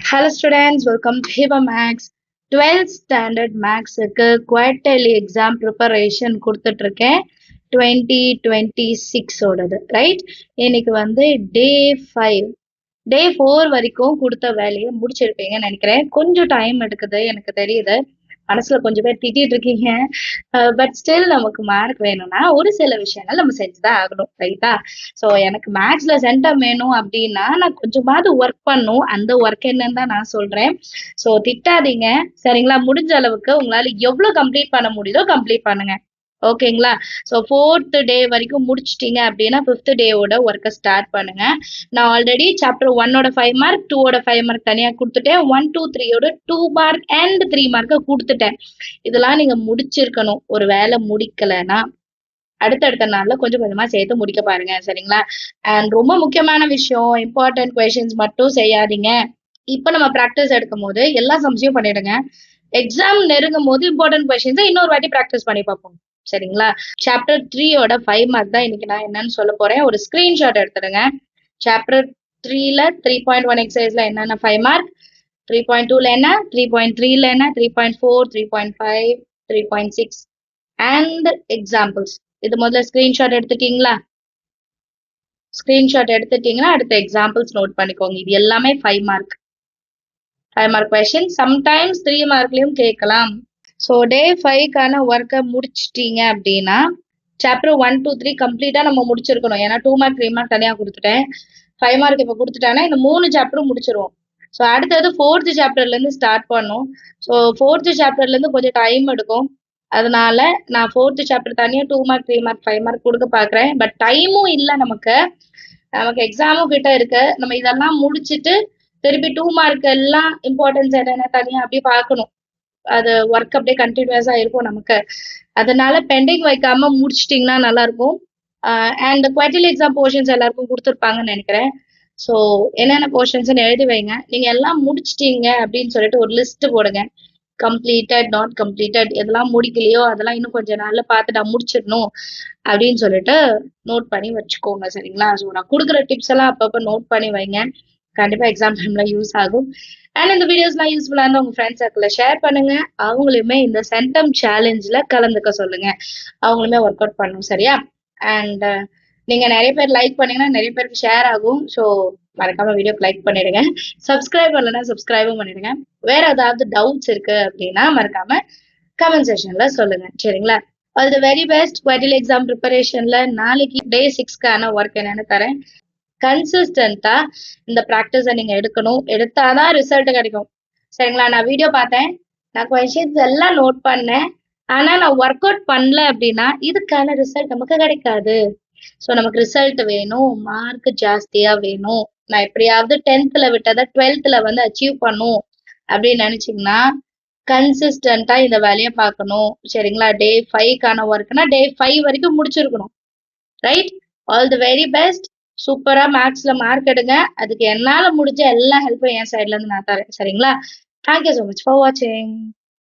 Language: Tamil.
Hello students, welcome to Hiba Max. 12th standard Maxக்கு quarterly exam preparation கொடுத்துட்ருக்கேன் 2026 ஓடது ரைட். இன்னைக்கு வந்து டே 5 டே 4 வரைக்கும் கொடுத்த வேலையை முடிச்சிருப்பீங்கன்னு நினைக்கிறேன். கொஞ்சம் டைம் எடுக்குது எனக்கு தெரியுது, மனசுல கொஞ்சம் பேர் திட்டிட்டு இருக்கீங்க. பட் ஸ்டில் நமக்கு மார்க் வேணும்னா ஒரு சில விஷயங்கள் நம்ம செஞ்சுதான் ஆகணும் ரைட்டா. ஸோ எனக்கு மேக்ஸ்ல சென்டம் வேணும் அப்படின்னா நான் கொஞ்சமாவது ஒர்க் பண்ணும். அந்த ஒர்க் என்னன்னு தான் நான் சொல்றேன். ஸோ திட்டாதீங்க சரிங்களா. முடிஞ்ச அளவுக்கு உங்களால எவ்வளவு கம்ப்ளீட் பண்ண முடியுதோ கம்ப்ளீட் பண்ணுங்க ஓகேங்களா. ஸோ 4th டே வரைக்கும் முடிச்சிட்டீங்க அப்படின்னா 5th டேவோட ஒர்க்கை ஸ்டார்ட் பண்ணுங்க. நான் ஆல்ரெடி சாப்டர் 1ஓட 5 மார்க் 2ஓட 5 மார்க் தனியாக கொடுத்துட்டேன். 1 2 3ஓட 2 மார்க் அண்ட் 3 மார்க்கை கொடுத்துட்டேன். இதெல்லாம் நீங்க முடிச்சிருக்கணும். ஒரு வேலை முடிக்கலைன்னா அடுத்தடுத்த நாள்ல கொஞ்சம் கொஞ்சமா சேர்த்து முடிக்க பாருங்க சரிங்களா. அண்ட் ரொம்ப முக்கியமான விஷயம், இம்பார்ட்டன்ட் கொஸ்டின்ஸ் மட்டும் செய்யாதீங்க. இப்போ நம்ம ப்ராக்டிஸ் எடுக்கும் போது எல்லா சம்ஸையும் பண்ணிடுங்க. எக்ஸாம் நெருங்கும் போது இம்பார்ட்டன்ட் கொஸ்டின்ஸை இன்னொரு வாட்டி ப்ராக்டிஸ் பண்ணி பார்ப்போம் சரிங்களா. சாப்டர் 3ஓட 5 மார்க் தான் இன்னைக்கு நான் என்னன்னு சொல்ல போறேன். ஒரு ஸ்கிரீன்ஷாட் எடுத்துடுங்க. சாப்டர் 3ல 3.1 எக்ஸசைஸ்ல என்னென்ன 5 மார்க், 3.2ல என்ன, 3.3ல என்ன, 3.4, 3.5, 3.6 அண்ட் எக்ஸாம்பிள்ஸ். இது முதல்ல ஸ்கிரீன்ஷாட் எடுத்துட்டீங்களா? ஸ்கிரீன்ஷாட் எடுத்துட்டீங்கன்னா அடுத்த எக்ஸாம்பிள்ஸ் நோட் பண்ணிக்கோங்க. இது எல்லாமே 5 மார்க் 5 மார்க் கொஸ்டின். சம்டைம்ஸ் 3 மார்க்லயும் கேட்கலாம். ஸோ டே 5க்கான ஒர்க்கை முடிச்சிட்டீங்க அப்படின்னா சாப்டர் 1 2 3 கம்ப்ளீட்டா நம்ம முடிச்சிருக்கணும். ஏன்னா 2 மார்க் 3 மார்க் தனியாக கொடுத்துட்டேன். 5 மார்க் இப்போ கொடுத்துட்டாங்கன்னா இந்த 3 சாப்டரும் முடிச்சிருவோம். ஸோ அடுத்தது 4th சாப்டர்லேருந்து ஸ்டார்ட் பண்ணும். ஸோ 4th சாப்டர்லேருந்து கொஞ்சம் டைம் எடுக்கும். அதனால நான் 4th சாப்டர் தனியாக 2 மார்க் 3 மார்க் 5 மார்க் கொடுக்க பார்க்குறேன். பட் டைமும் இல்லை, நமக்கு எக்ஸாமும் கிட்ட இருக்கு. நம்ம இதெல்லாம் முடிச்சுட்டு திருப்பி 2 மார்க் எல்லாம் இம்பார்ட்டன்ஸ் என்னென்ன தனியாக அப்படியே பார்க்கணும். அது ஒர்க் அப்படியே கண்டினியூஸா இருக்கும் நமக்கு. அதனால பெண்டிங் வைக்காம முடிச்சிட்டிங்கன்னா நல்லா இருக்கும். அண்ட் குவார்டர்லி எக்ஸாம் போர்ஷன்ஸ் எல்லாருக்கும் கொடுத்துருப்பாங்கன்னு நினைக்கிறேன். ஸோ என்னென்ன போர்ஷன்ஸ்ன்னு எழுதி வைங்க. நீங்க எல்லாம் முடிச்சிட்டீங்க அப்படின்னு சொல்லிட்டு ஒரு லிஸ்ட் போடுங்க. கம்ப்ளீட்டட், நாட் கம்ப்ளீட்டட், எதெல்லாம் முடிக்கலையோ அதெல்லாம் இன்னும் கொஞ்ச நாள்ல பார்த்து நான் முடிச்சிடணும் அப்படின்னு சொல்லிட்டு நோட் பண்ணி வச்சுக்கோங்க சரிங்களா. ஸோ நான் கொடுக்குற டிப்ஸ் எல்லாம் அப்பப்போ நோட் பண்ணி வைங்க. கண்டிப்பா எக்ஸாம் டைம்ல யூஸ் ஆகும். அண்ட் இந்த வீடியோஸ்லாம் யூஸ்ஃபுல்லா இருந்தா உங்க ஃப்ரெண்ட்ஸ் சர்க்கிள்ல ஷேர் பண்ணுங்க. அவங்களுமே இந்த சென்டம் சேலஞ்சில் கலந்துக்க சொல்லுங்க. அவங்களுமே ஒர்க் அவுட் பண்ணணும் சரியா. அண்ட் நீங்க நிறைய பேர் லைக் பண்ணீங்கன்னா நிறைய பேருக்கு ஷேர் ஆகும். ஸோ மறக்காம வீடியோக்கு லைக் பண்ணிடுங்க. சப்ஸ்கிரைப் பண்ணலன்னா சப்ஸ்கிரைபும் பண்ணிடுங்க. வேற ஏதாவது டவுட்ஸ் இருக்கு அப்படின்னா மறக்காம கமெண்ட் செக்ஷன்ல சொல்லுங்க சரிங்களா. All the very best. Quarterly exam ப்ரிப்பரேஷன்ல நாளைக்கு டே 6க்கான ஒர்க் என்னன்னு தரேன். கன்சிஸ்டண்டா இந்த ப்ராக்டிஸை நீங்க எடுக்கணும். எடுத்தாதான் ரிசல்ட் கிடைக்கும் சரிங்களா. நான் வீடியோ பார்த்தேன், நான் கொஸ்டின்ஸ் எல்லாம் நோட் பண்ணேன், ஆனா நான் ஒர்க் அவுட் பண்ணல அப்படின்னா இதுக்கான ரிசல்ட் நமக்கு கிடைக்காது. ஸோ நமக்கு ரிசல்ட் வேணும், மார்க் ஜாஸ்தியா வேணும். நான் எப்படியாவது 10th விட்டதை 12th வந்து அச்சீவ் பண்ணும் அப்படின்னு நினைச்சீங்கன்னா கன்சிஸ்டண்டா இந்த வேலையை பார்க்கணும் சரிங்களா. டே 5க்கான ஒர்க்னா டே 5 வரைக்கும் முடிச்சிருக்கணும் right. All the very best. சூப்பரா மேக்ஸ்ல மார்க் எடுங்க. அதுக்கு என்னால முடிஞ்ச எல்லா ஹெல்ப்பும் என் சைட்ல இருந்து நான் தரேன் சரிங்களா. தேங்க்யூ ஸோ மச் ஃபார் வாட்சிங்.